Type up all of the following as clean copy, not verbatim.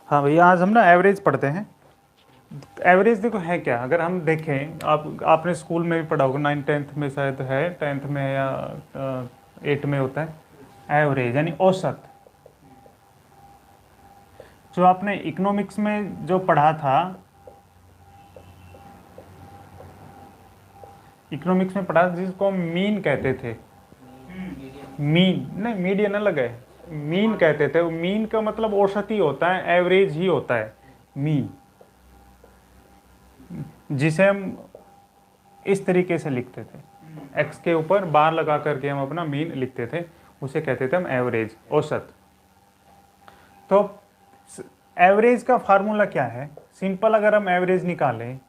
हाँ भैया, आज हम ना एवरेज पढ़ते हैं। एवरेज देखो है क्या, अगर हम देखें, आपने स्कूल में भी पढ़ा होगा, 9th 10th में शायद है, 10th में है या 8 में होता है एवरेज यानी औसत। जो आपने इकोनॉमिक्स में जो पढ़ा था, इकोनॉमिक्स में पढ़ा जिसको हम मीन कहते थे। मीन नहीं, मीडियन अलग है, मीन कहते थे। वो मीन का मतलब औसत ही होता है, एवरेज ही होता है मीन, जिसे हम इस तरीके से लिखते थे, एक्स के ऊपर बार लगा करके हम अपना मीन लिखते थे, उसे कहते थे हम एवरेज, औसत। तो एवरेज का फार्मूला क्या है? सिंपल, अगर हम एवरेज निकालें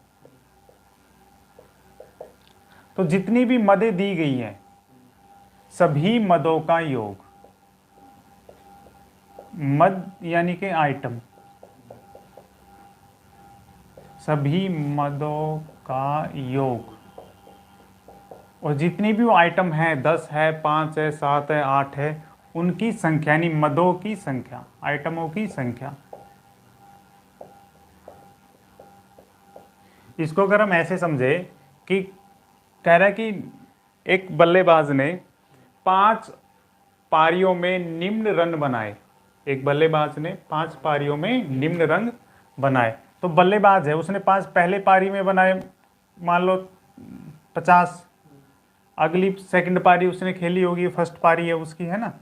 तो जितनी भी मदें दी गई हैं सभी मदों का योग, मद यानी कि आइटम, सभी मदों का योग, और जितनी भी वो आइटम है, 10 है, 5 है, 7 है, 8 है, उनकी संख्या यानी मदों की संख्या, आइटमों की संख्या। इसको अगर हम ऐसे समझे कि कह रहा है कि एक बल्लेबाज ने 5 पारियों में निम्न रन बनाए, एक बल्लेबाज ने 5 पारियों में निम्न रन बनाए। तो बल्लेबाज है, उसने 5 पहले पारी में बनाए, मान लो 50, अगली सेकंड पारी उसने खेली होगी, फर्स्ट पारी है उसकी, है ना।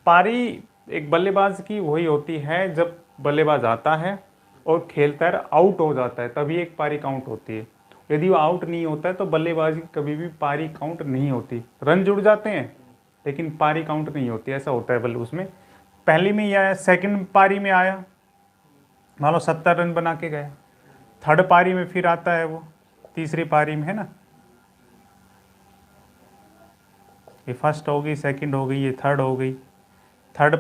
पारी एक बल्लेबाज की वही होती है जब बल्लेबाज आता है और खेलता है, आउट हो जाता है, तभी एक पारी काउंट होती है। यदि वो आउट नहीं होता है तो बल्लेबाजी की कभी भी पारी काउंट नहीं होती। रन जुड़ जाते हैं लेकिन पारी काउंट नहीं होती, ऐसा होता है। बल्ले उसमें पहली में ही आया, सेकंड पारी में आया, मान लो 70 रन बना के गया, थर्ड पारी में फिर आता है वो, तीसरी पारी में, है ना। ये फर्स्ट हो गई, सेकंड हो गई, ये थर्ड हो गई, थर्ड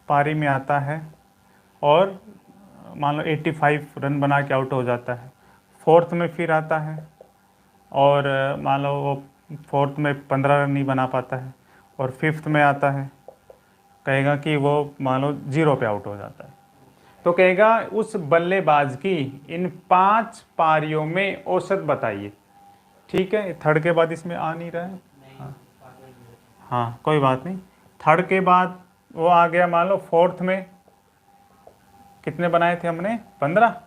पारी में आता है और मान लो 85 रन बना के आउट हो जाता है। फोर्थ में फिर आता है और मान लो वो फोर्थ में 15 रन नहीं बना पाता है, और फिफ्थ में आता है, कहेगा कि वो मान लो 0 पे आउट हो जाता है। तो कहेगा उस बल्लेबाज की इन 5 पारियों में औसत बताइए। ठीक है, थर्ड के बाद इसमें आ नहीं रहा है, हाँ कोई बात नहीं। थर्ड के बाद वो आ गया, मान लो फोर्थ में कितने बनाए थे हमने, 15,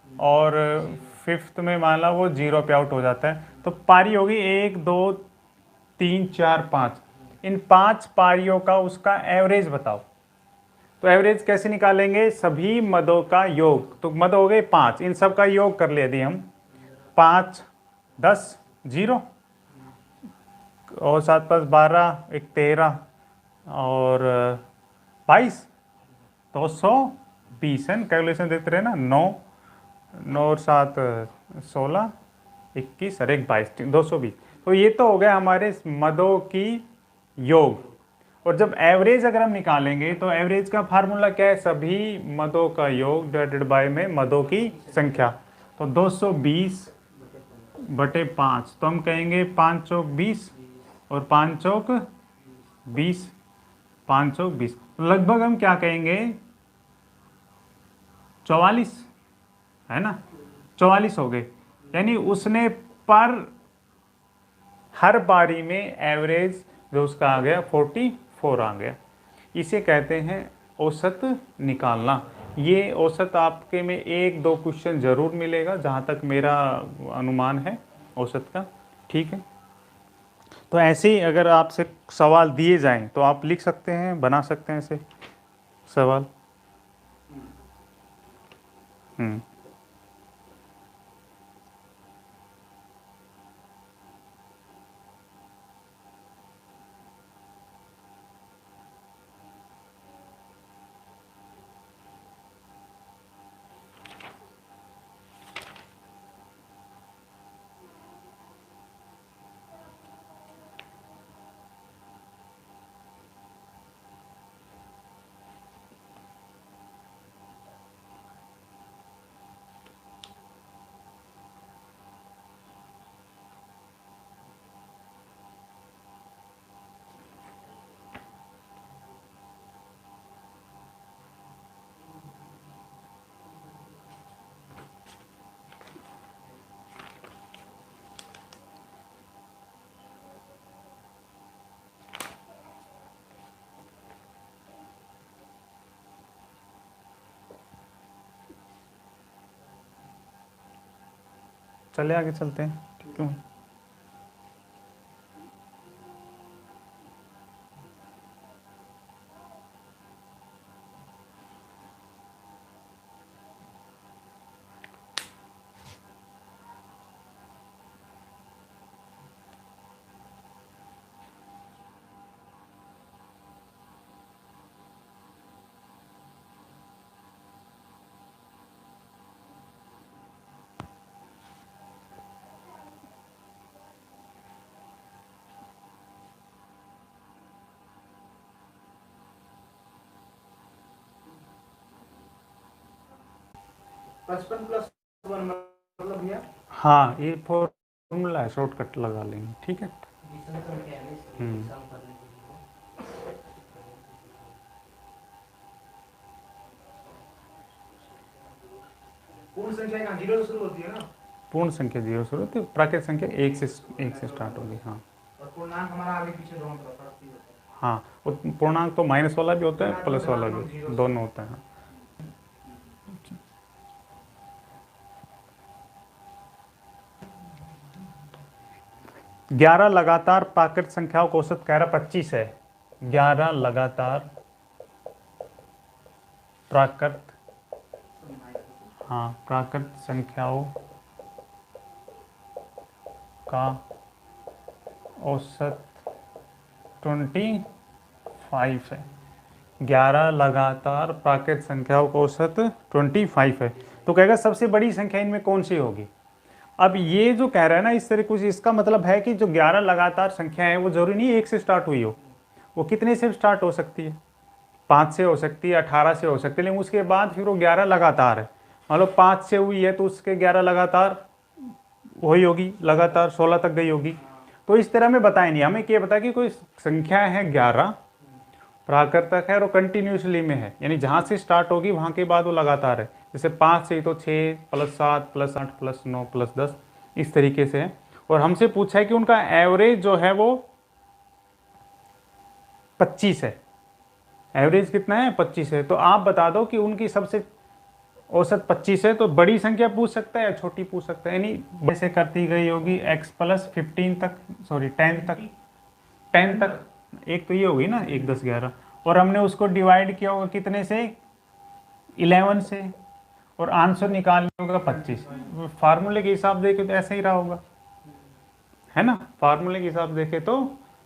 और फिफ्थ में मान लो वो 0 पे आउट हो जाता है। तो पारी होगी 1 2 3 4 5, इन 5 पारियों का उसका एवरेज बताओ। तो एवरेज कैसे निकालेंगे? सभी मदों का योग, तो मद हो गए 5, इन सब का योग कर ले यदि हम, 5 10 0, और 7 5 12, एक 13, और 22, 220 है। कैलकुलेशन देखते रहे ना, 9 9 और 7 16, 21 और 1 22, 220। तो ये तो हो गया हमारे मदों की योग। और जब एवरेज अगर हम निकालेंगे तो एवरेज का फार्मूला क्या है? सभी मदों का योग डिवाइडेड बाय में मदों की संख्या। तो 220 बटे 5, तो हम कहेंगे 5 चौक 20 और 5 चौक 20, 5 चौक 20, तो लगभग हम क्या कहेंगे, 44, है ना, 44 हो गए। यानी उसने पर हर पारी में एवरेज जो उसका आ गया 44 आ गया। इसे कहते हैं औसत निकालना। ये औसत आपके में 1 2 क्वेश्चन जरूर मिलेगा, जहाँ तक मेरा अनुमान है औसत का। ठीक है, तो ऐसे ही अगर आपसे सवाल दिए जाएं तो आप लिख सकते हैं, बना सकते हैं ऐसे सवाल। हम्म। चले आगे चलते हैं, ठीक है। पचपन प्लस वन मतलब भैया, हाँ ये फॉर्मूला है, शॉर्टकट लगा लेंगे, ठीक है। पूर्ण संख्या कहाँ जीरो से शुरू होती है ना, पूर्ण संख्या 0 से होती है, प्राकृत संख्या 1 से स्टार्ट होगी। हाँ और पूर्णांक हमारा आगे पीछे दोनों तरफ ही होता है। हाँ, और पूर्णांक तो माइनस वाला भी होता है, प्लस वाला भी, दोनों होता है। 11 लगातार प्राकृत संख्याओं का औसत कह रहा 25 है। 11 लगातार प्राकृत, हाँ प्राकृत संख्याओं का औसत 25 है। 11 लगातार प्राकृत संख्याओं का औसत 25 है। तो कहेगा सबसे बड़ी संख्या इनमें कौन सी होगी। अब ये जो कह रहा है ना इस तरह कुछ, इसका मतलब है कि जो 11 लगातार संख्या है वो जरूरी नहीं 1 से स्टार्ट हुई हो, वो कितने से स्टार्ट हो सकती है, 5 से हो सकती है, 18 से हो सकती है, लेकिन उसके बाद फिर वो 11 लगातार है। मान लो 5 से हुई है तो उसके 11 लगातार वही होगी, लगातार 16 तक गई होगी। तो इस तरह में बताए नहीं, हमें क्या पता कि कोई संख्या है 11 प्राकृतक है और कंटिन्यूसली में है, यानी जहाँ से स्टार्ट होगी वहाँ के बाद वो लगातार है। जैसे 5 से ही तो 6 प्लस 7 प्लस 8 प्लस 9 प्लस 10 इस तरीके से है। और हमसे पूछा है कि उनका एवरेज जो है वो 25 है। एवरेज कितना है 25 है। तो आप बता दो कि उनकी सबसे औसत 25 है, तो बड़ी संख्या पूछ सकता है या छोटी पूछ सकता है, यानी ऐसे करती गई होगी x प्लस 15 तक, सॉरी 10 तक, 10 तक। एक तो ये होगी ना 1 10 11, और हमने उसको डिवाइड किया होगा कितने से 11 से, और आंसर निकालना होगा 25। फार्मूले के हिसाब देखे तो ऐसा ही रहा होगा, है ना। फार्मूले के हिसाब देखे तो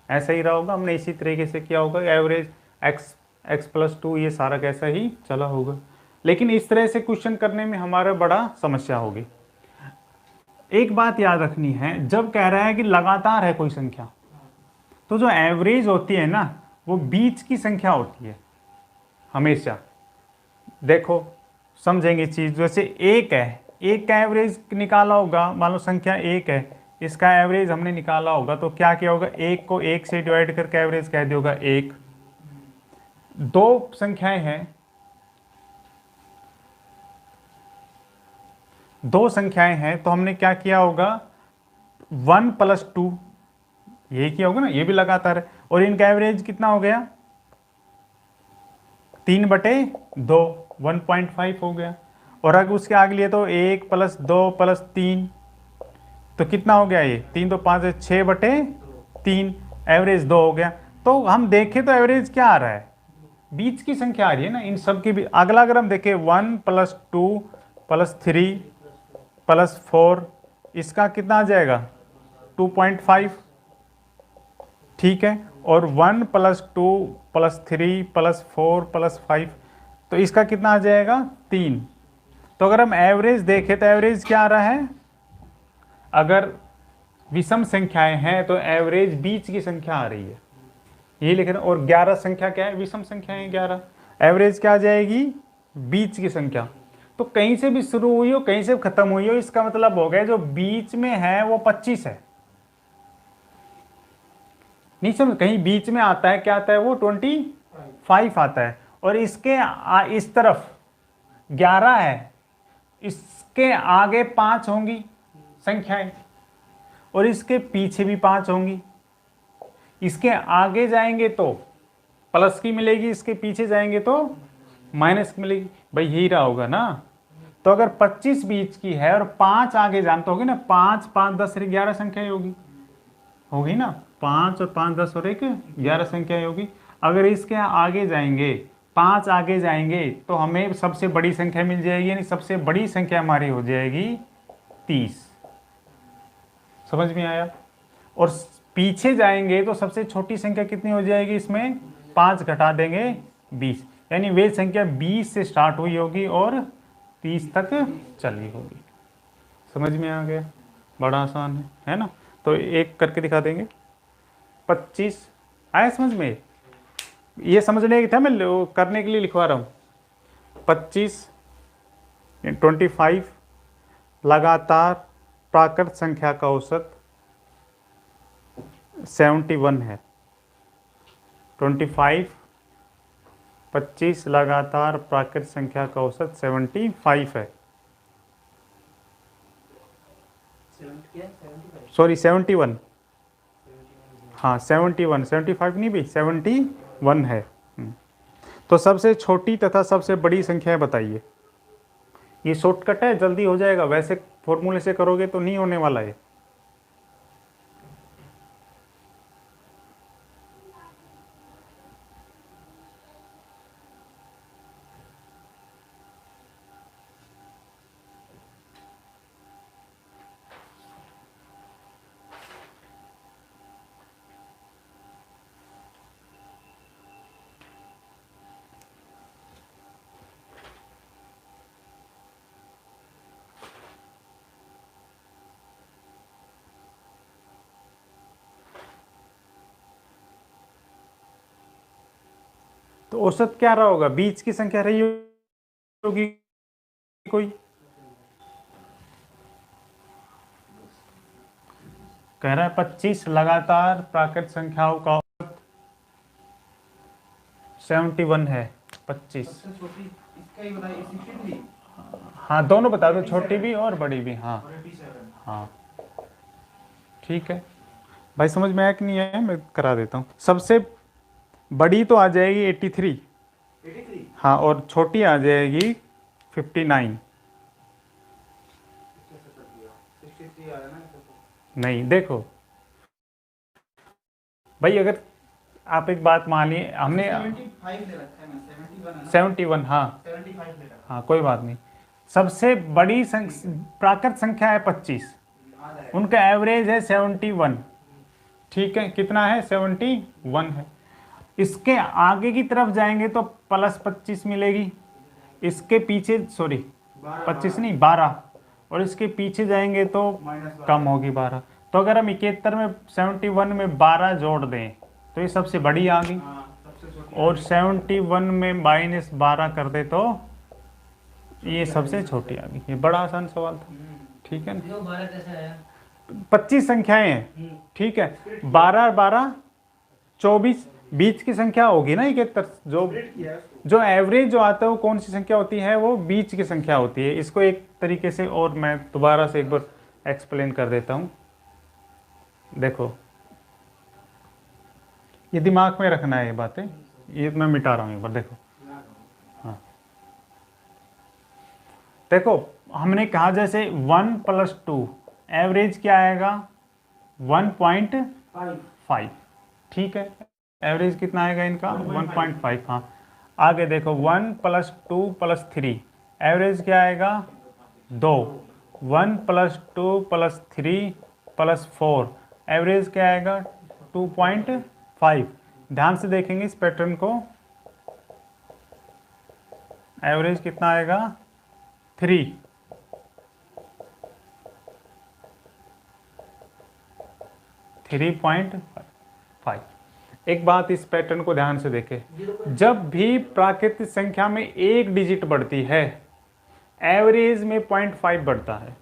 ऐसा ही रहा होगा। हमने इसी तरीके से किया होगा, एवरेज x प्लस 2 ये सारा कैसा ही चला होगा। लेकिन इस तरह से क्वेश्चन करने में हमारा बड़ा समस्या होगी। एक बात याद रखनी है, जब कह रहा है कि लगातार है कोई संख्या, तो जो एवरेज होती है ना वो बीच की संख्या होती है हमेशा। देखो समझेंगे चीज, जैसे एक है, एक का एवरेज निकाला होगा, मान लो संख्या 1 है, इसका एवरेज हमने निकाला होगा, तो क्या किया होगा, 1 को 1 से डिवाइड करके एवरेज कह दिया होगा 1। दो संख्याएं हैं, दो संख्याएं हैं, तो हमने क्या किया होगा 1 प्लस 2, यही किया होगा ना, ये भी लगातार है। और इनका एवरेज कितना हो गया 3/2, 1.5 हो गया। और अगर उसके आगे लिए तो 1 प्लस 2 प्लस 3, तो कितना हो गया, ये 3 तो 5 है, 6/3, एवरेज 2 हो गया। तो हम देखें तो एवरेज क्या आ रहा है, बीच की संख्या आ रही है ना इन सब की भी। अगला अगर हम देखें 1 प्लस 2 प्लस 3 प्लस 4, इसका कितना आ जाएगा 2.5, ठीक है। और 1 प्लस 2 प्लस 3 प्लस 4 प्लस 5, तो इसका कितना आ जाएगा 3। तो अगर हम एवरेज देखें तो एवरेज क्या आ रहा है, अगर विषम संख्याएं हैं तो एवरेज बीच की संख्या आ रही है, यही लिख रहे हैं। और 11 संख्या क्या है, विषम संख्या है 11, एवरेज क्या आ जाएगी बीच की संख्या। तो कहीं से भी शुरू हुई हो कहीं से खत्म हुई हो, इसका मतलब हो गया जो बीच में है वो 25 है। नहीं समझ, कहीं बीच में आता है, क्या आता है वो 25 आता है। और इसके इस तरफ 11 है, इसके आगे 5 होंगी संख्याएं, और इसके पीछे भी 5 होंगी। इसके आगे जाएंगे तो प्लस की मिलेगी, इसके पीछे जाएंगे तो माइनस की मिलेगी। भाई यही रहा होगा ना। तो अगर 25 बीच की है और 5 आगे जान तो होगी ना, 5 5 10 11 संख्या होगी, होगी ना, 5 और 5 10 और 1 11 संख्या होगी। अगर इसके आगे जाएंगे, 5 आगे जाएंगे तो हमें सबसे बड़ी संख्या मिल जाएगी, यानी सबसे बड़ी संख्या हमारी हो जाएगी 30। समझ में आया? और पीछे जाएंगे तो सबसे छोटी संख्या कितनी हो जाएगी, इसमें 5 घटा देंगे 20, यानी वे संख्या 20 से स्टार्ट हुई होगी और 30 तक चली होगी। समझ में आ गया? बड़ा आसान है ना? तो एक करके दिखा देंगे। 25 आया समझ में? ये समझने की था, मैं करने के लिए लिखवा रहा हूँ। 25 25 लगातार प्राकृत संख्या का औसत 71 है। 25 लगातार प्राकृत संख्या का औसत 75 है। सॉरी 71, हाँ 71, 75 नहीं भी, 71 है। तो सबसे छोटी तथा सबसे बड़ी संख्या बताइए। ये शॉर्टकट है, जल्दी हो जाएगा, वैसे फॉर्मूले से करोगे तो नहीं होने वाला है। तो औसत क्या रहा होगा? बीच की संख्या रही होगी कोई? कह रहा है 25 लगातार प्राकृत संख्याओं का औसत 71 है। 25, हाँ दोनों बता दो, छोटी भी और बड़ी भी। हाँ हाँ ठीक है भाई, समझ में आया कि नहीं आया? मैं करा देता हूँ। सबसे बड़ी तो आ जाएगी 83, हाँ, और छोटी आ जाएगी 59। नहीं देखो भाई, अगर आप एक बात मानिए, हमने 71, हाँ हाँ कोई बात नहीं। सबसे बड़ी प्राकृत संख्या है 25, उनका एवरेज है 71, ठीक है, कितना है? 71 है। इसके आगे की तरफ जाएंगे तो प्लस 25 मिलेगी, इसके पीछे सॉरी 25 नहीं 12, और इसके पीछे जाएंगे तो कम होगी 12। तो अगर हम 71 में 71 में 12 जोड़ दें तो ये सबसे बड़ी आ गई, और 71 में -12 कर दे तो ये सबसे छोटी आ गई। ये बड़ा आसान सवाल था, ठीक है ना? 25 संख्याएं हैं, ठीक है, 12 12 24 बीच की संख्या होगी ना 71। जो एवरेज जो आता है वो कौन सी संख्या होती है? वो बीच की संख्या होती है। इसको एक तरीके से और मैं दोबारा से एक बार एक्सप्लेन कर देता हूं। देखो, ये दिमाग में रखना है, ये बातें, ये मैं मिटा रहा हूं एक बार। देखो, हाँ देखो, हमने कहा जैसे 1 + 2 एवरेज क्या आएगा? 1.5, ठीक है, एवरेज कितना आएगा इनका? 1.5। हाँ, आगे देखो 1 + 2 + 3 एवरेज क्या आएगा? 2। 1 + 2 + 3 + 4 एवरेज क्या आएगा? 2.5। ध्यान से देखेंगे इस पैटर्न को, एवरेज कितना आएगा? 3। 3.5। एक बात इस पैटर्न को ध्यान से देखें, जब भी प्राकृतिक संख्या में एक डिजिट बढ़ती है एवरेज में 0.5 बढ़ता है।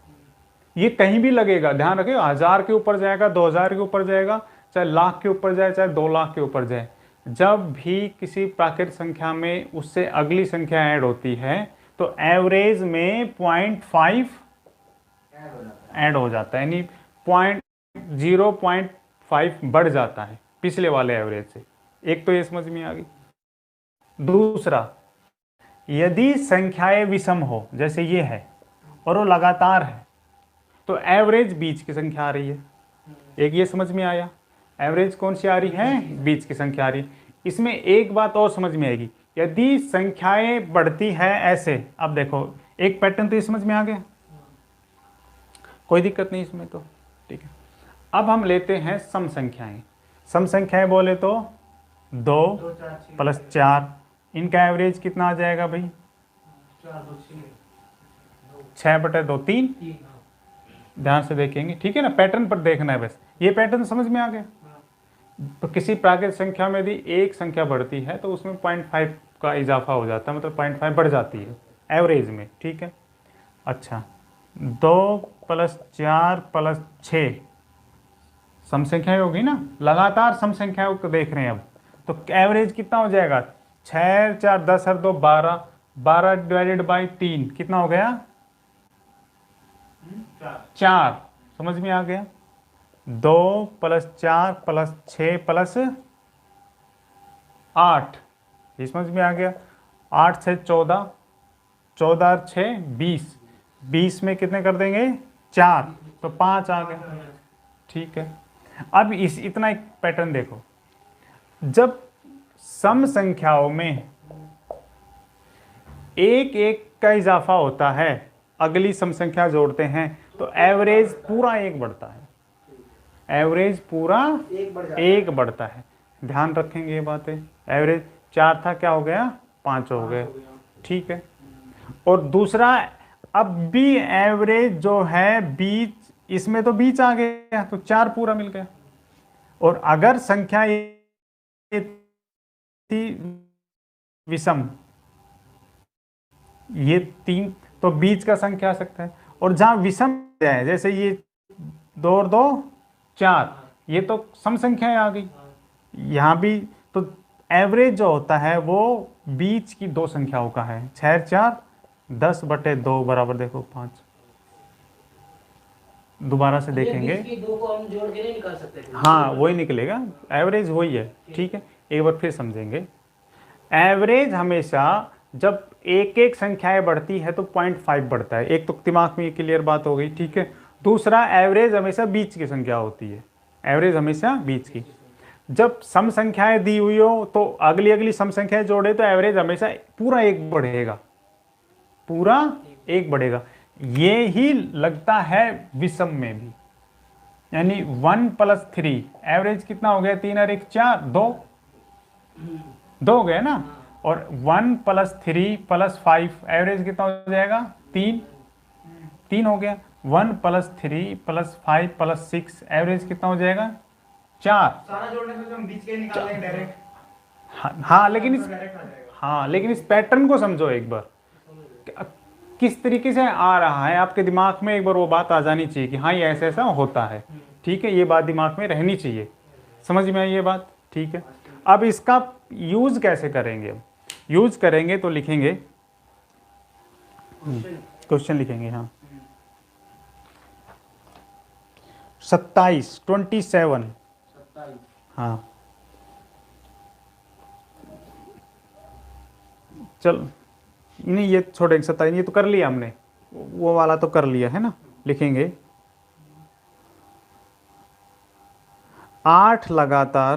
ये कहीं भी लगेगा, ध्यान रखें, 1000 के ऊपर जाएगा, 2000 के ऊपर जाएगा, चाहे लाख के ऊपर जाए, चाहे 2 लाख के ऊपर जाए, जब भी किसी प्राकृतिक संख्या में उससे अगली संख्या ऐड होती है तो एवरेज में 0.5 ऐड हो जाता है, यानी 0.5 बढ़ जाता है पिछले वाले एवरेज से। एक तो ये समझ में आ गई। दूसरा, यदि संख्याएं विषम हो, जैसे ये है और वो लगातार है, तो एवरेज बीच की संख्या आ रही है। एक ये समझ में आया, एवरेज कौन सी आ रही है, बीच की संख्या आ रही है। इसमें एक बात और समझ में आएगी, यदि संख्याएं बढ़ती है ऐसे, अब देखो एक पैटर्न तो ये समझ में आ गया, कोई दिक्कत नहीं इसमें तो, ठीक है। अब हम लेते हैं सम संख्याएं। सम संख्याएं बोले तो 2 प्लस 4, इनका एवरेज कितना आ जाएगा भाई, 6/2 3। ध्यान से देखेंगे, ठीक है ना, पैटर्न पर देखना है बस, ये पैटर्न समझ में आ गया। तो किसी प्राकृत संख्या में यदि एक संख्या बढ़ती है तो उसमें 0.5 का इजाफा हो जाता है, मतलब 0.5 बढ़ जाती है एवरेज में, ठीक है। अच्छा, 2 प्लस 4 प्लस 6 सम संख्याएं होगी ना, लगातार सम संख्याओं को देख रहे हैं अब, तो एवरेज कितना हो जाएगा, 6 4 10 और 2 12, 12 डिवाइडेड बाई 3 कितना हो गया, 4। समझ में आ गया, 2 प्लस 4 प्लस 6 प्लस 8, ये समझ में आ गया। 8 से 14, 14 और 6 20, 20 में कितने कर देंगे 4, तो 5 आ गए, ठीक है। अब इस इतना एक पैटर्न देखो, जब सम संख्याओं में एक एक का इजाफा होता है, अगली सम संख्या जोड़ते हैं तो एवरेज पूरा एक बढ़ता है, एवरेज पूरा एक बढ़ता है। ध्यान रखेंगे ये बातें, एवरेज 4 था क्या हो गया 5 हो गए, ठीक है। और दूसरा, अब भी एवरेज जो है बीच, इसमें तो बीच आ गया तो 4 पूरा मिल गया। और अगर संख्या ये थी विषम, ये 3, तो बीच का संख्या आ सकता है। और जहां विषम है, जैसे ये 2 और 2 4, ये तो सम संख्याएं आ गई, यहां भी तो एवरेज जो होता है वो बीच की दो संख्याओं का है। 6 4 10/2 बराबर देखो 5। दोबारा से देखेंगे, दो को हम जोड़ के नहीं निकाल सकते, हाँ वही निकलेगा, एवरेज वही है, ठीक है। एक बार फिर समझेंगे, एवरेज हमेशा जब एक एक संख्याएं बढ़ती है तो 0.5 बढ़ता है, एक तो दिमाग में ये क्लियर बात हो गई, ठीक है। दूसरा, एवरेज हमेशा बीच की संख्या होती है, एवरेज हमेशा बीच की। जब सम संख्याएं दी हुई हो तो अगली अगली सम संख्याएं जोड़े तो एवरेज हमेशा पूरा एक बढ़ेगा, पूरा एक बढ़ेगा। ये ही लगता है विषम में भी, यानी 1 + 3 एवरेज कितना हो गया, 3 और 1 4, 2 हो गया ना। और 1 + 3 + 5 एवरेज कितना हो जाएगा, 3 हो गया। 1 + 3 + 5 + 6 एवरेज कितना हो जाएगा, 4। सारा जोड़ने से तो हम बीच के निकाल लेंगे डायरेक्ट। हाँ लेकिन इस पैटर्न को समझो एक बार, किस तरीके से आ रहा है आपके दिमाग में, एक बार वो बात आ जानी चाहिए कि हाँ ये ऐसा ऐसा होता है, ठीक है। ये बात दिमाग में रहनी चाहिए, समझ में आई ये बात, ठीक है। अब इसका यूज कैसे करेंगे, यूज करेंगे तो लिखेंगे, क्वेश्चन लिखेंगे, हाँ 27, हाँ चल नहीं ये छोड़ेंगे, 27 ये तो कर लिया हमने, वो वाला तो कर लिया है ना। लिखेंगे 8 लगातार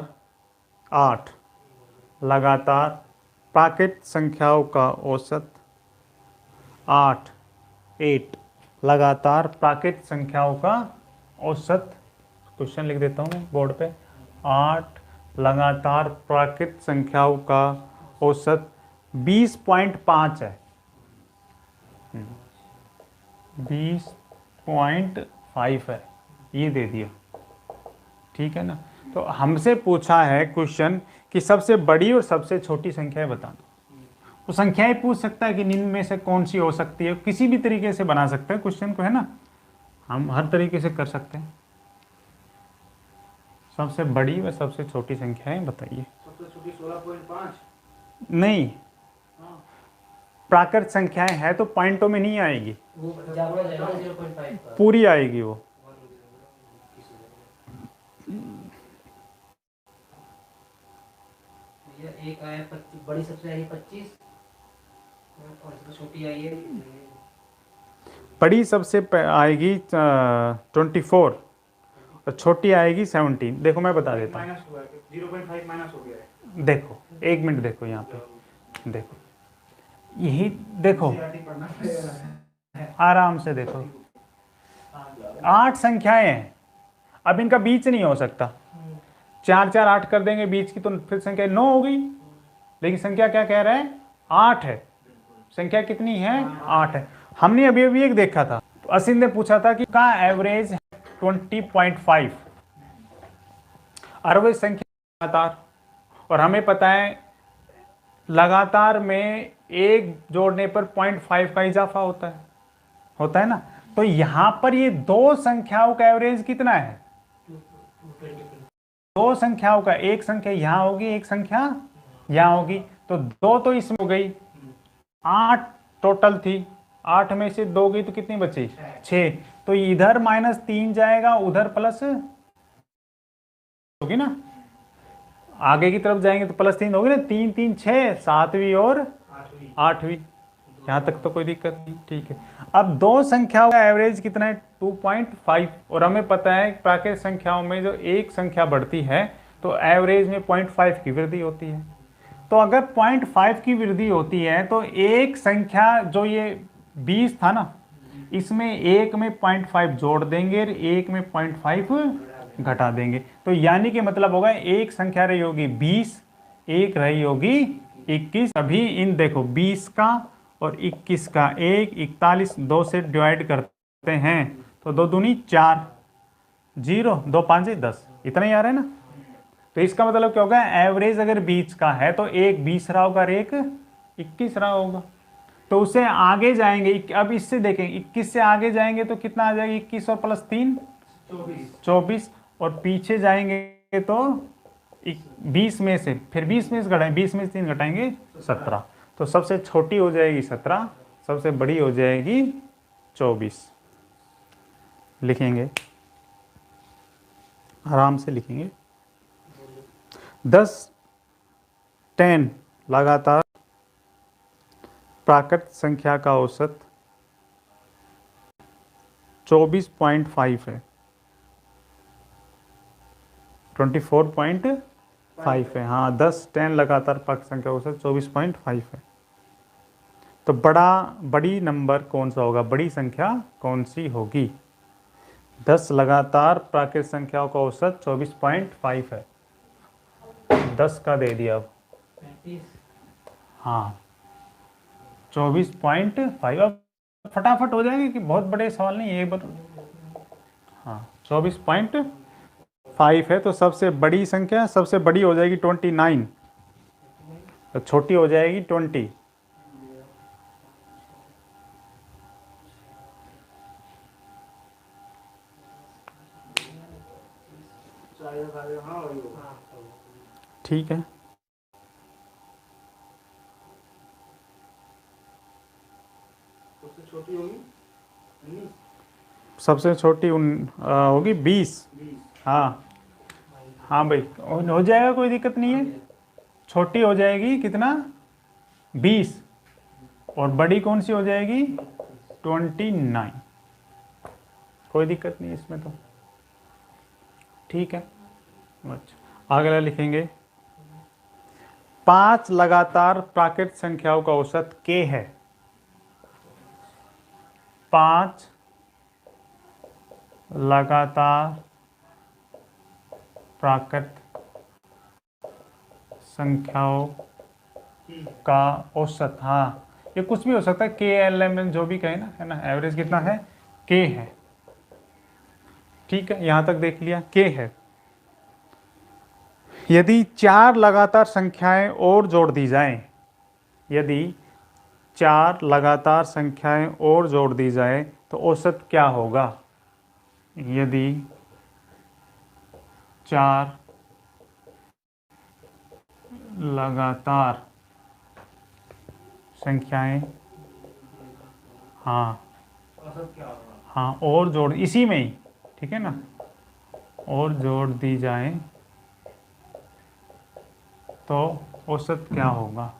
प्राकृत संख्याओं का औसत, 8 लगातार प्राकृत संख्याओं का औसत। क्वेश्चन लिख देता हूँ मैं बोर्ड पे, 8 लगातार प्राकृत संख्याओं का औसत 20.5 है, 20.5 है, ये दे दिया, ठीक है ना। तो हमसे पूछा है क्वेश्चन कि सबसे बड़ी और सबसे छोटी संख्याएं बता दो। वो संख्याएं पूछ सकता है कि निम्न में से कौन सी हो सकती है, किसी भी तरीके से बना सकते हैं क्वेश्चन को, है ना, हम हर तरीके से कर सकते हैं। सबसे बड़ी व सबसे छोटी संख्याएं बताइए। सबसे छोटी 16.5 नहीं, प्राकृत संख्याएं है तो पॉइंटों में नहीं आएगी, वो ज्यादा हो जाएगा 0.5 का, पूरी आएगी वो। ये एक आया 25, बड़ी सबसे आई 25 और सबसे छोटी आई है बड़ी सबसे आएगी 24 और छोटी आएगी 17। देखो मैं बता देता हूँ। माइनस हुआ है, 0.5 माइनस हो गया है। देखो 1 मिनट, देखो यहाँ पे देखो, यही देखो CRT पढ़ना पड़ेगा। आराम से देखो, 8 संख्याएं हैं, अब इनका बीच नहीं हो सकता। 4 4 8 कर देंगे बीच की तो फिर संख्या 9 हो गई, लेकिन संख्या क्या कह रहे हैं, 8 है। संख्या कितनी है, 8 है। हमने अभी अभी एक देखा था, असिन ने पूछा था कि का एवरेज 20.5, अरबी संख्या लगातार, और हमें पता है लगातार में एक जोड़ने पर 0.5 का इजाफा होता है ना। तो यहां पर ये दो संख्याओं का एवरेज कितना है, दो संख्याओं का, एक संख्या यहां होगी, एक संख्या यहां होगी, तो दो तो इसमें हो गई, 8 टोटल थी, 8 में से 2 गई तो कितनी बची, 6। तो इधर -3 जाएगा, उधर प्लस होगी ना, आगे की तरफ जाएंगे तो +3 होगी ना, 3 3 6, 7वीं और 8वीं। यहां तक तो कोई दिक्कत नहीं, ठीक है। अब दो संख्याओं का एवरेज कितना है, 2.5, और हमें पता है प्राकृतिक संख्याओं में जो एक संख्या बढ़ती है तो एवरेज में 0.5 की वृद्धि होती है। तो अगर 0.5 की वृद्धि होती है तो एक संख्या जो ये 20 था ना, इसमें एक में 0.5 जोड़ देंगे और एक में 0.5 घटा देंगे, तो यानी कि मतलब होगा एक संख्या रही होगी 20, एक रही होगी 21। अभी इन देखो 20 का और 21 का, 1 41 2 से डिवाइड करते हैं तो 2 दूनी 4, 0 2 5 10, इतना ही आ रहा है ना। तो इसका मतलब क्या होगा, एवरेज अगर 20 का है तो एक 20 रहा होगा और एक 21 रहा होगा। तो उससे आगे जाएंगे, अब इससे देखेंगे 21 से आगे जाएंगे तो कितना आ जाएगा, 21 और +3 24, और पीछे जाएंगे तो 20 में से, फिर 20 में से घटाएंगे, 20 में से 3 घटाएंगे 17। तो सबसे छोटी हो जाएगी 17, सबसे बड़ी हो जाएगी 24। लिखेंगे, आराम से लिखेंगे। 10 10 लगातार प्राकृत संख्या का औसत 24.5 है, 24.5 है। हाँ 10 10 लगातार प्राकृत संख्या औसत 24.5 है। तो बड़ी नंबर कौन सा होगा, बड़ी संख्या कौन सी होगी। 10 लगातार प्राकृत संख्याओं का औसत 24.5 है, 10 का दे दिया अब, हाँ 24.5। अब फटाफट हो जाएंगे कि बहुत बड़े सवाल नहीं है, हाँ 24.5 है। तो सबसे बड़ी संख्या, सबसे बड़ी हो जाएगी 29, तो छोटी हो जाएगी 20। ठीक है, छोटी होगी, सबसे छोटी होगी 20। हाँ हाँ भाई हो जाएगा, कोई दिक्कत नहीं है। छोटी हो जाएगी कितना, 20, और बड़ी कौन सी हो जाएगी 29। कोई दिक्कत नहीं इसमें तो, ठीक है। अच्छा अगला लिखेंगे, 5 लगातार प्राकृत संख्याओं का औसत k है। 5 लगातार प्राकृत संख्याओं का औसत, हाँ ये कुछ भी हो सकता है, KLM जो भी कहे ना, है ना। एवरेज कितना है, k है, ठीक है, यहां तक देख लिया, k है। यदि 4 लगातार संख्याएं और जोड़ दी जाएं, यदि 4 लगातार संख्याएं और जोड़ दी जाए तो औसत क्या होगा। यदि 4 लगातार संख्याएं, हाँ हाँ और जोड़, इसी में ही, ठीक है ना, और जोड़ दी जाए तो औसत क्या होगा।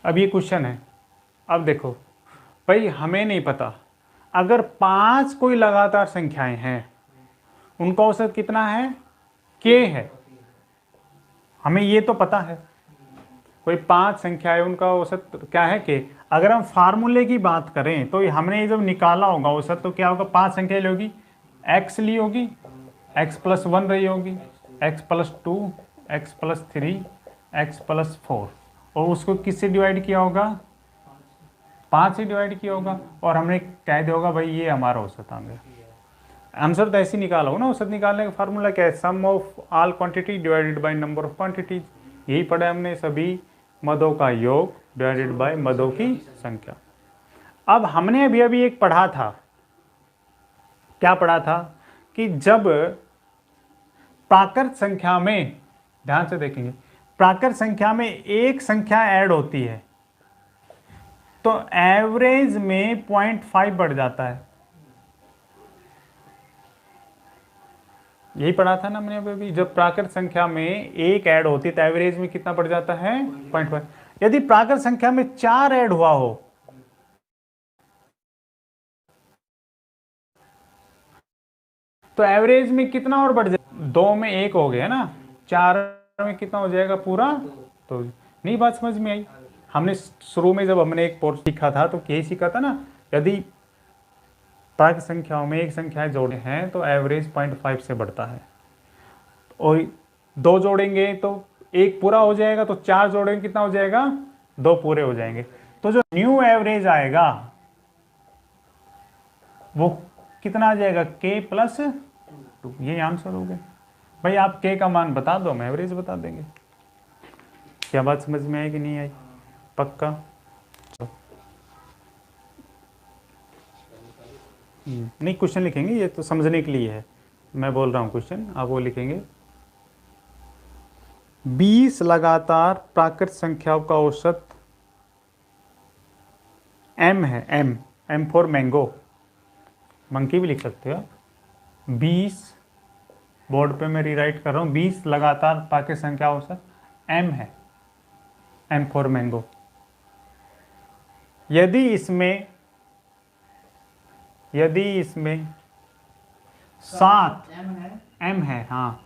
अब ये क्वेश्चन है, अब देखो भाई हमें नहीं पता, अगर 5 कोई लगातार संख्याएं हैं उनका औसत कितना है, k है, हमें ये तो पता है। कोई 5 संख्याएं उनका औसत क्या है, k। अगर हम फार्मूले की बात करें तो हमने ये जब निकाला होगा औसत तो क्या होगा, 5 संख्याएं ली होगी, x ली होगी, x+1 रही होगी, x+2, x+3, x+4, और उसको किससे डिवाइड किया होगा, 5 से डिवाइड किया होगा, और हमने कह दिया होगा भाई ये हमारा औसत आ गया। आंसर तो ऐसे ही निकाला हो ना, औसत निकालने का फार्मूला क्या है, sum of all quantity divided by number of quantities. यही पढ़ा हमने, सभी मदों का योग डिवाइडेड बाय मदों की संख्या। अब हमने अभी अभी एक पढ़ा था, क्या पढ़ा था, कि जब प्राकृत संख्या में, ध्यान से देखेंगे, प्राकृत संख्या में एक संख्या ऐड होती है तो एवरेज में 0.5 बढ़ जाता है। यही पढ़ा था ना हमने अभी, जब प्राकृत संख्या में एक ऐड होती है तो एवरेज में कितना बढ़ जाता है, 0.5। यदि प्राकृत संख्या में 4 ऐड हुआ हो तो एवरेज में कितना और बढ़ जाएगा, 2 में 1 हो गया ना, 4 में कितना हो जाएगा पूरा। तो नहीं बात समझ में आई। हमने शुरू में जब हमने एक पोर्स सीखा था तो यही सीखा था ना, यदि प्राकृत संख्याओं में एक संख्याएं जोड़े हैं तो एवरेज 0.5 से बढ़ता है, और 2 जोड़ेंगे तो 1 पूरा हो जाएगा, तो 4 जोड़ेंगे कितना हो जाएगा, 2 पूरे हो जाएंगे। तो जो न्यू एवरेज आएगा वो कितना आ जाएगा, k+2। ये आंसर हो गया भाई। आप k का मान बता दो, हम एवरेज बता देंगे। क्या बात समझ में आई कि नहीं आई, पक्का। नहीं क्वेश्चन लिखेंगे, ये तो समझने के लिए है, मैं बोल रहा हूँ क्वेश्चन, आप वो लिखेंगे। 20 लगातार प्राकृत संख्याओं का औसत m है, m फॉर मैंगो, मंकी भी लिख सकते हो। 20 बोर्ड पे मैं रीराइट कर रहा हूँ, 20 लगातार प्राकृत संख्या औसत m है, m फॉर मैंगो। यदि इसमें 7 m है, हाँ,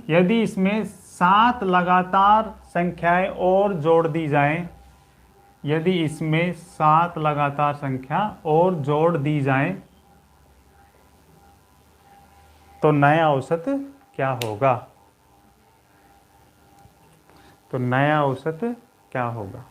यदि इसमें 7 लगातार संख्याएं और जोड़ दी जाएं, यदि इसमें 7 लगातार संख्या और जोड़ दी जाएं तो नया औसत क्या होगा, तो नया औसत क्या होगा।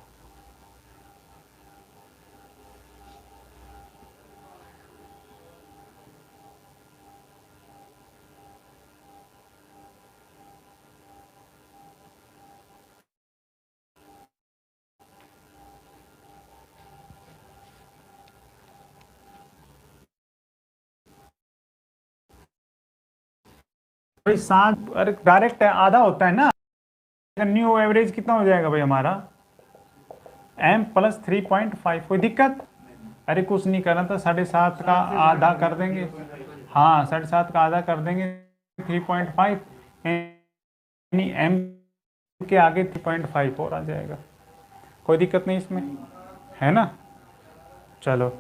भाई 7, अरे डायरेक्ट आधा होता है ना, न्यू एवरेज कितना हो जाएगा भाई हमारा, m+3.5। कोई दिक्कत, अरे कुछ नहीं करना था, 7.5 का आधा कर देंगे, हाँ 7.5 का आधा कर देंगे 3.5, यानी m के आगे 3.5 और आ जाएगा, कोई दिक्कत नहीं इसमें, है ना। चलो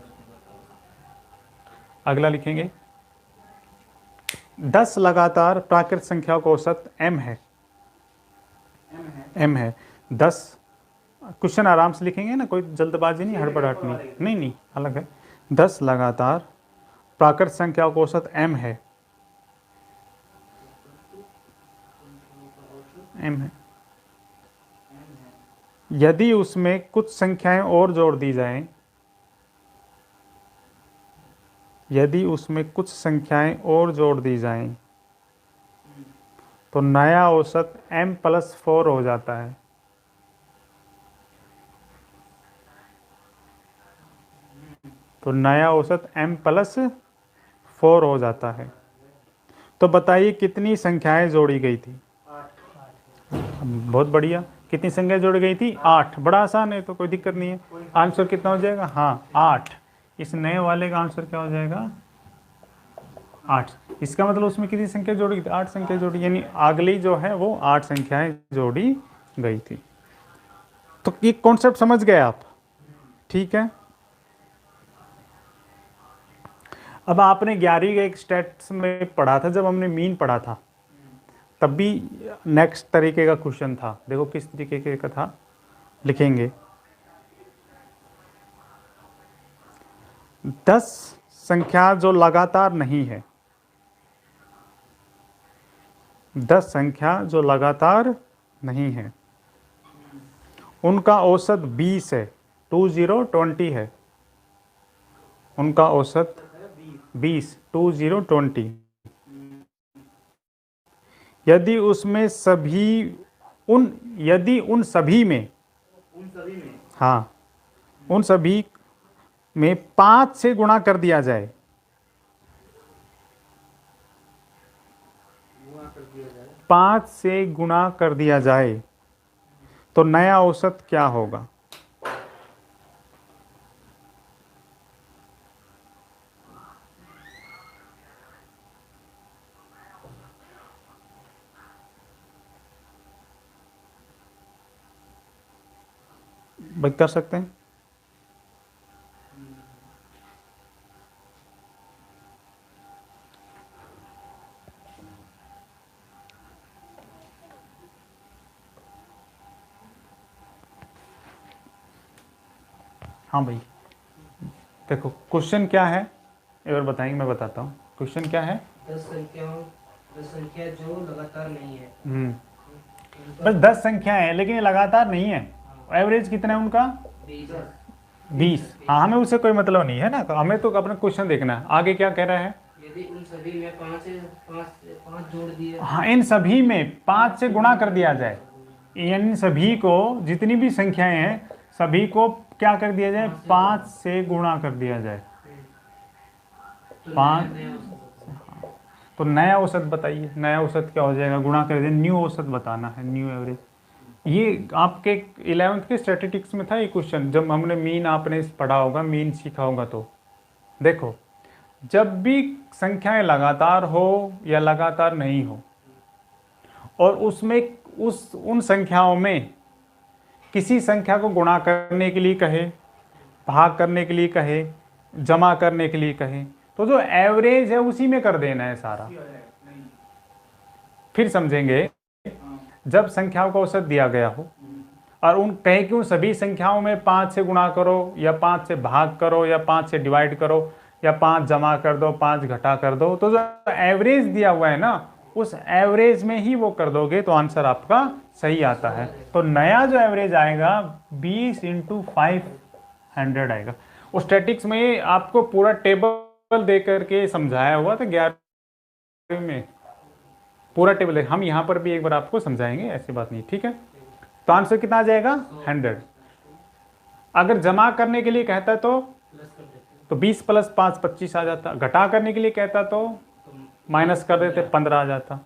अगला लिखेंगे। 10 लगातार प्राकृत संख्याओं का औसत m है, m है 10। क्वेश्चन आराम से लिखेंगे ना, कोई जल्दबाजी नहीं, हड़बड़ाहट नहीं, नहीं अलग है। 10 लगातार प्राकृत संख्याओं का औसत m है, m है। यदि उसमें कुछ संख्याएं और जोड़ दी जाएं, यदि उसमें कुछ संख्याएं और जोड़ दी जाएं तो नया औसत m+4 हो जाता है। तो नया औसत m+4 हो जाता है। तो बताइए कितनी संख्याएं जोड़ी गई थी, बहुत बढ़िया, कितनी संख्या जोड़ी गई थी, 8। बड़ा आसान है, तो कोई दिक्कत नहीं है। आंसर कितना हो जाएगा, हाँ 8। इस नए वाले का आंसर क्या हो जाएगा, 8। इसका मतलब उसमें कितनी संख्या जोड़ी थी, 8 संख्या जोड़ी, यानी अगली जो है वो 8 संख्याएं जोड़ी गई थी। तो ये कॉन्सेप्ट समझ गए आप, ठीक है। अब आपने 11वीं के एक स्टैट्स में पढ़ा था, जब हमने मीन पढ़ा था तब भी नेक्स्ट तरीके का क्वेश्चन था। देखो किस तरीके का था, लिखेंगे 10 संख्या जो लगातार नहीं है, 10 संख्या जो लगातार नहीं है उनका औसत 20 है, 20 है, उनका औसत 20, 20 यदि उसमें सभी यदि उन सभी में, हाँ उन सभी में 5 से गुणा कर दिया जाए, 5 से गुणा कर दिया जाए तो नया औसत क्या होगा? कर सकते हैं? हाँ भाई, देखो क्वेश्चन क्या है एक बार बताएंगे, मैं बताता हूँ क्वेश्चन क्या है। 10 संख्या जो लगातार नहीं है। बस 10 संख्या है लेकिन ये लगातार नहीं है। एवरेज कितना है उनका? 20। हाँ, हमें उससे कोई मतलब नहीं है ना, तो हमें तो अपना क्वेश्चन देखना है। आगे क्या कह रहा है? यदि उन सभी में 5 जोड़ दिए, हाँ, इन सभी में 5 से गुणा कर दिया जाए, इन सभी को जितनी भी संख्याएं हैं सभी को क्या कर दिया जाए? 5 से गुणा कर दिया जाए। 5, तो नया औसत बताइए, नया औसत क्या हो जाएगा? गुणा कर दिया, न्यू औसत बताना है, न्यू एवरेज। ये आपके 11वीं के स्टैटिस्टिक्स में था ये क्वेश्चन, जब हमने मीन आपने पढ़ा होगा, मीन सीखा होगा। तो देखो, जब भी संख्याएं लगातार हो या लगातार नहीं हो और उसमें उन संख्याओं में किसी संख्या को गुणा करने के लिए कहे, भाग करने के लिए कहे, जमा करने के लिए कहे, तो जो एवरेज है उसी में कर देना है सारा। फिर समझेंगे जब संख्याओं का औसत दिया गया हो और उन कहे कि उन सभी संख्याओं में 5 से गुणा करो या 5 से भाग करो या 5 से डिवाइड करो या 5 जमा कर दो, 5 घटा कर दो, तो जो एवरेज दिया हुआ है ना उस एवरेज में ही वो कर दोगे तो आंसर आपका सही आता है। तो नया जो एवरेज आएगा 20 × 500 आएगा। और स्टैटिक्स में आपको पूरा टेबल दे करके समझाया हुआ था 11वीं में, पूरा टेबल है। हम यहाँ पर भी एक बार आपको समझाएंगे, ऐसी बात नहीं, ठीक है। तो आंसर कितना आ जाएगा? 100। अगर जमा करने के लिए कहता है तो 20 + 5 25 आ जाता। घटा करने के लिए कहता तो माइनस कर देते, 15 आ जाता,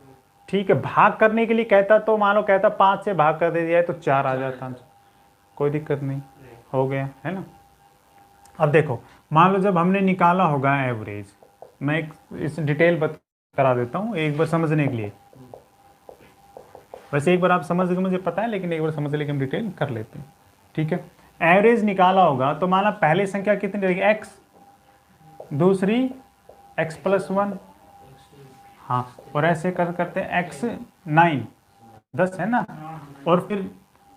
ठीक है। भाग करने के लिए कहता तो मान लो कहता 5 से भाग कर दे दिया तो 4 आ जाता आंसर। कोई दिक्कत नहीं, हो गया है ना। अब देखो, मान लो जब हमने निकाला होगा एवरेज, मैं इस डिटेल करा देता हूँ एक बार समझने के लिए। वैसे एक बार आप समझ गए मुझे पता है, लेकिन एक बार समझ लेके हम डिटेल कर लेते हैं, ठीक है। एवरेज निकाला होगा तो माना पहली संख्या कितनी रहेगी? x, दूसरी x + 1, हाँ, और ऐसे करते हैं x 9, 10 है ना। और फिर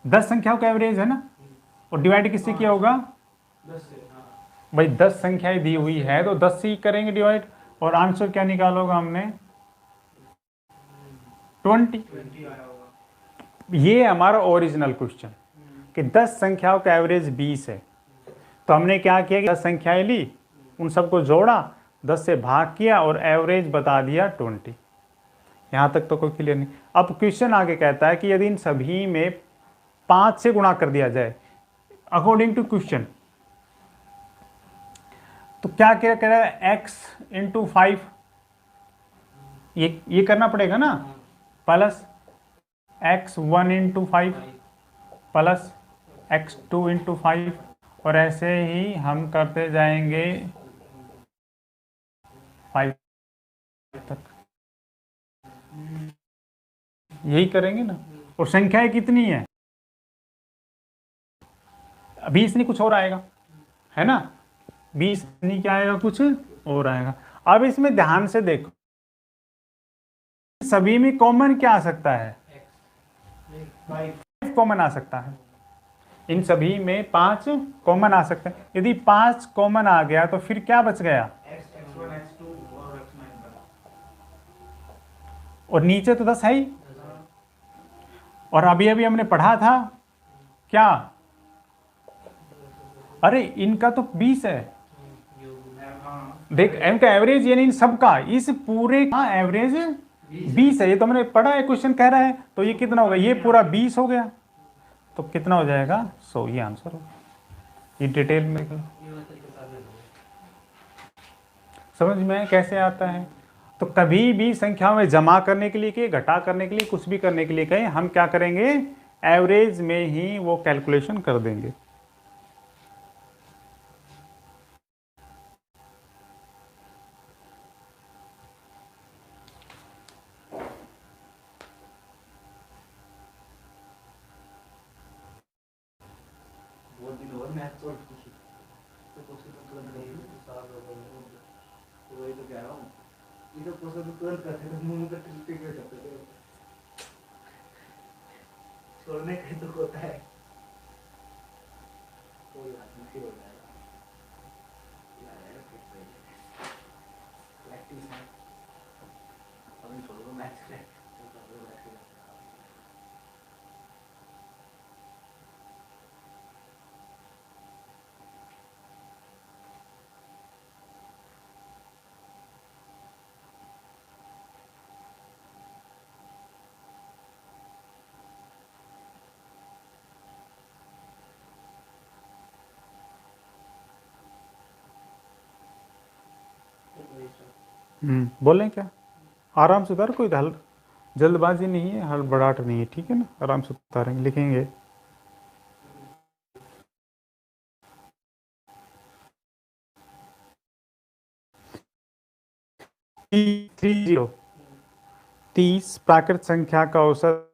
10 संख्याओं का एवरेज है ना, और डिवाइड किससे किया होगा? भाई 10 संख्याएं दी हुई है तो 10 से ही करेंगे डिवाइड, और आंसर क्या निकालोगा हमने? 20। ये हमारा ओरिजिनल क्वेश्चन कि 10 संख्याओं का एवरेज 20 है। तो हमने क्या किया कि 10 संख्याएं ली, उन सबको जोड़ा, 10 से भाग किया और एवरेज बता दिया 20। यहाँ तक तो कोई क्लियर नहीं। अब क्वेश्चन आगे कहता है कि यदि इन सभी में 5 से गुणा कर दिया जाए अकॉर्डिंग टू क्वेश्चन, तो क्या क्या कह रहा है? x × 5, ये करना पड़ेगा ना, प्लस x 1 × 5 प्लस x 2 × 5, और ऐसे ही हम करते जाएंगे 5 तक, यही करेंगे ना। और संख्याएं कितनी है? 20 नहीं कुछ और आएगा, है ना, 20 नहीं क्या आएगा, कुछ और आएगा। अब इसमें ध्यान से देखो, सभी में कॉमन क्या आ सकता है, 5 कॉमन आ सकता है, इन सभी में 5 कॉमन आ सकते हैं। यदि 5 कॉमन आ गया तो फिर क्या बच गया, x1 x2 और x9 और नीचे तो 10 है ही। और अभी अभी हमने पढ़ा था क्या, अरे इनका तो 20 है, देख m का एवरेज यानी इन सबका, इस पूरे का एवरेज 20 है, ये तो हमने पढ़ा है, क्वेश्चन कह रहा है। तो ये कितना होगा, ये पूरा 20 हो गया, तो कितना हो जाएगा 100, ये आंसर होगा। ये डिटेल में समझ में कैसे आता है। तो कभी भी संख्याओं में जमा करने के लिए कहे, घटा करने के लिए, कुछ भी करने के लिए कहे, हम क्या करेंगे, एवरेज में ही वो कैलकुलेशन कर देंगे। बहुत दिन और मैथ सॉल्व की तो क्वेश्चन तुरंत नहीं तो वही तो कह रहा हूँ, ये तो क्वेश्चन तुरंत करते थे, मुंह का टिक करते थे, छोड़ने का तो होता है, कोई बात नहीं, फिर हो जाएगा, प्रैक्टिस है, अभी छोड़ो मैथ से। बोलें क्या, आराम से उतार, कोई जल्दबाजी नहीं है, हड़बड़ाहट नहीं है, ठीक है ना, आराम से उतारेंगे, लिखेंगे। जीरो 30 प्राकृत संख्या का औसत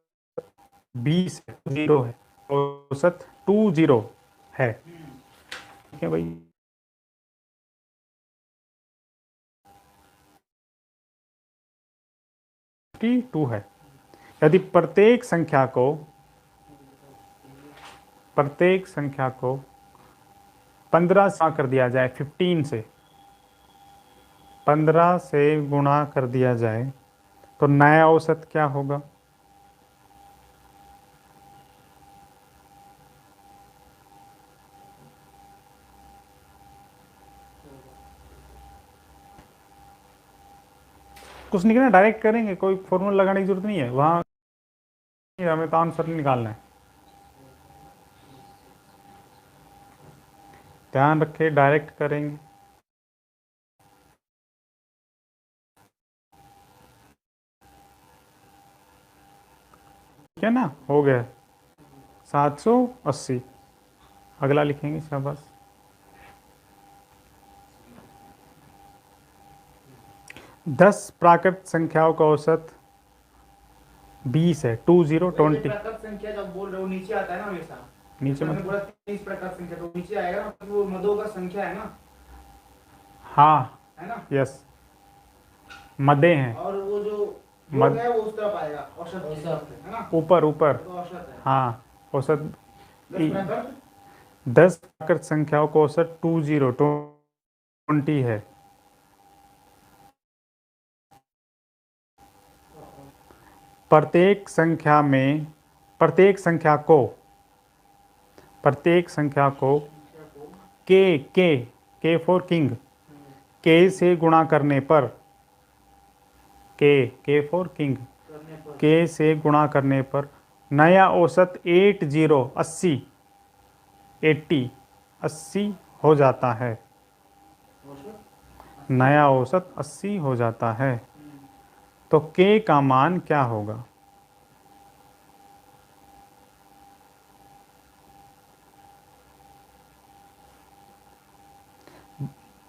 20 है, 0 है, औसत 20 है, ठीक है भाई। की 2 है। यदि प्रत्येक संख्या को 15 से कर दिया जाए, 15 से 15 से गुणा कर दिया जाए, तो नया औसत क्या होगा, कुछ नहीं करना, डायरेक्ट करेंगे, कोई फॉर्मूला लगाने की जरूरत नहीं है, वहां हमें तो आंसर निकालना है। ध्यान रखे, डायरेक्ट करेंगे। ठीक है ना, हो गया 780। अगला लिखेंगे, शाबाश। 10 प्राकृत संख्याओं का औसत 20 है, 20 प्राकृत संख्या जब बोल रहे हो नीचे आता है ना हमेशा, नीचे मैंने में, बोला 30 प्राकृत संख्या तो नीचे आएगा ना, वो मदों का संख्या है ना, हाँ, है ना, यस, मदे हैं, और वो जो मद है वो उस तरफ आएगा, औसत की तरफ, है ना, ऊपर ऊपर, तो औसत है, हाँ, औसत 10 प्राकृत 10 प्राकृत संख्याओं का औसत 20 है। प्रत्येक संख्या को के फॉर किंग, के से गुणा करने पर, के फॉर किंग, करने पर के से गुणा करने पर नया औसत 80 हो जाता है, औसत नया औसत 80 हो जाता है। तो के का मान क्या होगा,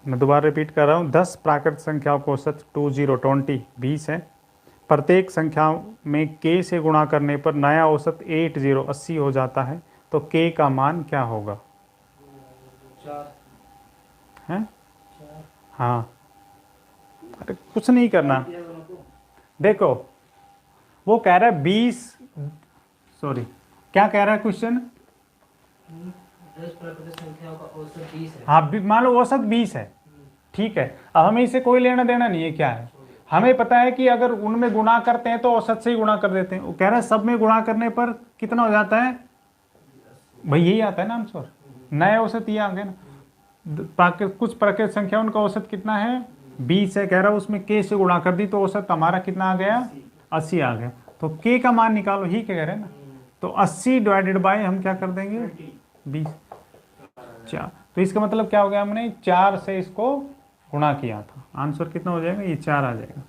मैं दोबारा रिपीट कर रहा हूँ, 10 प्राकृत संख्याओं का औसत 20 है। प्रत्येक संख्या में के से गुणा करने पर नया औसत 80 हो जाता है। तो के का मान क्या होगा, 4 हैं? 4 हाँ, अरे कुछ नहीं करना, देखो वो कह रहा है 20, सॉरी क्या कह रहा है क्वेश्चन? 10 प्राकृतिक संख्याओं का औसत 20 है। हाँ, मान लो औसत 20 है, ठीक है। अब हमें इसे कोई लेना देना नहीं है, क्या है, हमें पता है कि अगर उनमें गुणा करते हैं तो औसत से ही गुणा कर देते हैं। वो कह रहा है सब में गुणा करने पर कितना हो जाता है भाई, यही आता है ना आंसर, नए औसत ये आ गए ना। कुछ प्राकृतिक संख्या उनका औसत कितना है 20 है, कह रहा है उसमें k से गुणा कर दी तो औसत हमारा कितना आ गया 80 आ गया। तो k का मान निकालो ही कह रहे हैं ना, तो 80 डिवाइडेड बाय हम क्या कर देंगे 20, 4। तो इसका मतलब क्या हो गया, हमने 4 से इसको गुणा किया था, आंसर कितना हो जाएगा, ये 4 आ जाएगा।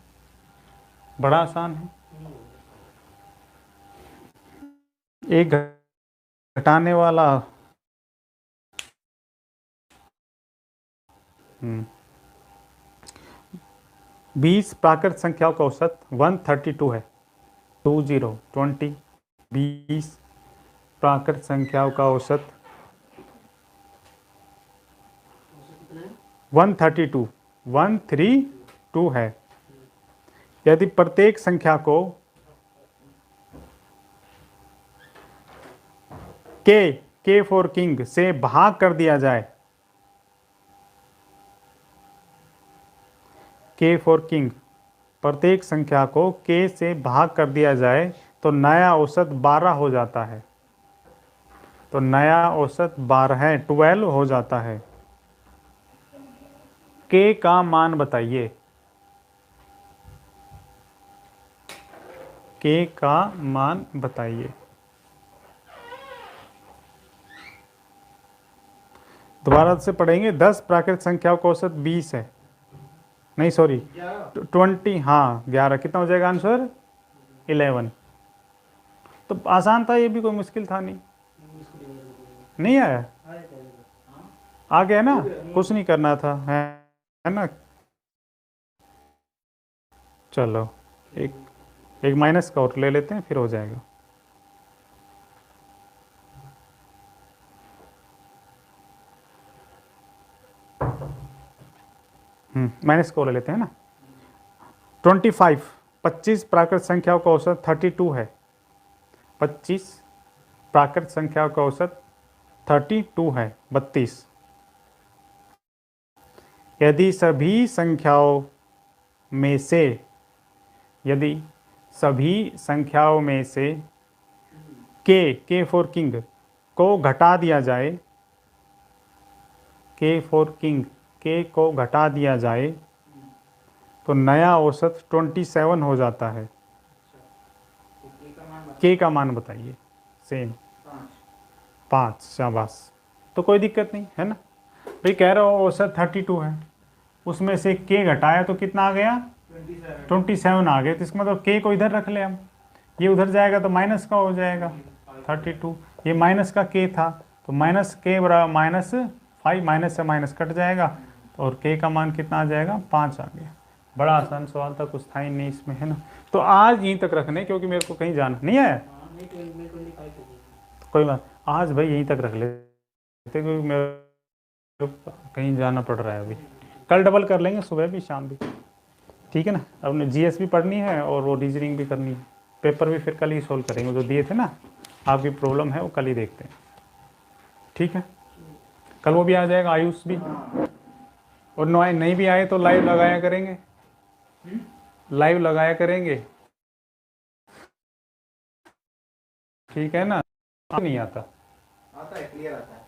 बड़ा आसान है। एक घटाने वाला 20 प्राकृत संख्याओं का औसत 132 है, 20 प्राकृत संख्याओं का औसत 132 है। यदि प्रत्येक संख्या को के फॉर किंग से भाग कर दिया जाए, के फॉर किंग, प्रत्येक संख्या को k से भाग कर दिया जाए तो नया औसत 12 हो जाता है। तो नया औसत 12 हो जाता है। k का मान बताइए, k का मान बताइए। दोबारा से पढ़ेंगे। 10 प्राकृतिक संख्याओं का औसत 20 है, नहीं सॉरी 20, हाँ 11, कितना हो जाएगा आंसर 11। तो आसान था, ये भी कोई मुश्किल था नहीं, नहीं आया, आ गया ना, कुछ नहीं करना था, है ना। चलो एक माइनस का और ले लेते हैं, फिर हो जाएगा। माइनस का और ले लेते हैं ना। 25 प्राकृत संख्याओं का औसत 32 है। 25 प्राकृत संख्याओं का औसत 32 है, 32। यदि सभी संख्याओं में से के फॉर किंग को घटा दिया जाए, के फॉर किंग, के को घटा दिया जाए तो नया औसत 27 हो जाता है। के का मान बताइए, सेम 5, शाबाश। तो कोई दिक्कत नहीं है ना भाई, कह रहा हो औसत 32 है, उसमें से के घटाया तो कितना आ गया 27 आ गया। तो इसका मतलब के को इधर रख ले हम, ये उधर जाएगा तो माइनस का हो जाएगा 32, ये माइनस का के था तो माइनस के बराबर -5, माइनस से माइनस कट जाएगा और के का मान कितना आ जाएगा 5 आ गया। बड़ा आसान सवाल था, कुछ था ही नहीं इसमें, है ना। तो आज यहीं तक रखने, क्योंकि मेरे को कहीं जाना नहीं है, कोई बात, आज भाई यहीं तक रख लेते क्योंकि मेरे को कहीं जाना पड़ रहा है अभी। कल डबल कर लेंगे, सुबह भी शाम भी, ठीक है ना। अब जीएस भी पढ़नी है और वो रीजनिंग भी करनी है, पेपर भी फिर कल ही सोल्व करेंगे, जो दिए थे ना आपकी प्रॉब्लम है वो कल ही देखते हैं, ठीक है। कल वो भी आ जाएगा, आयुष भी, और नहीं भी आए तो लाइव लगाया करेंगे, लाइव लगाया करेंगे, ठीक है ना। नहीं आता है, क्लियर आता है,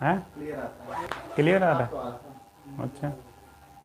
हैं, क्लियर आता है, क्लियर आ रहा है, तो आता है। अच्छा।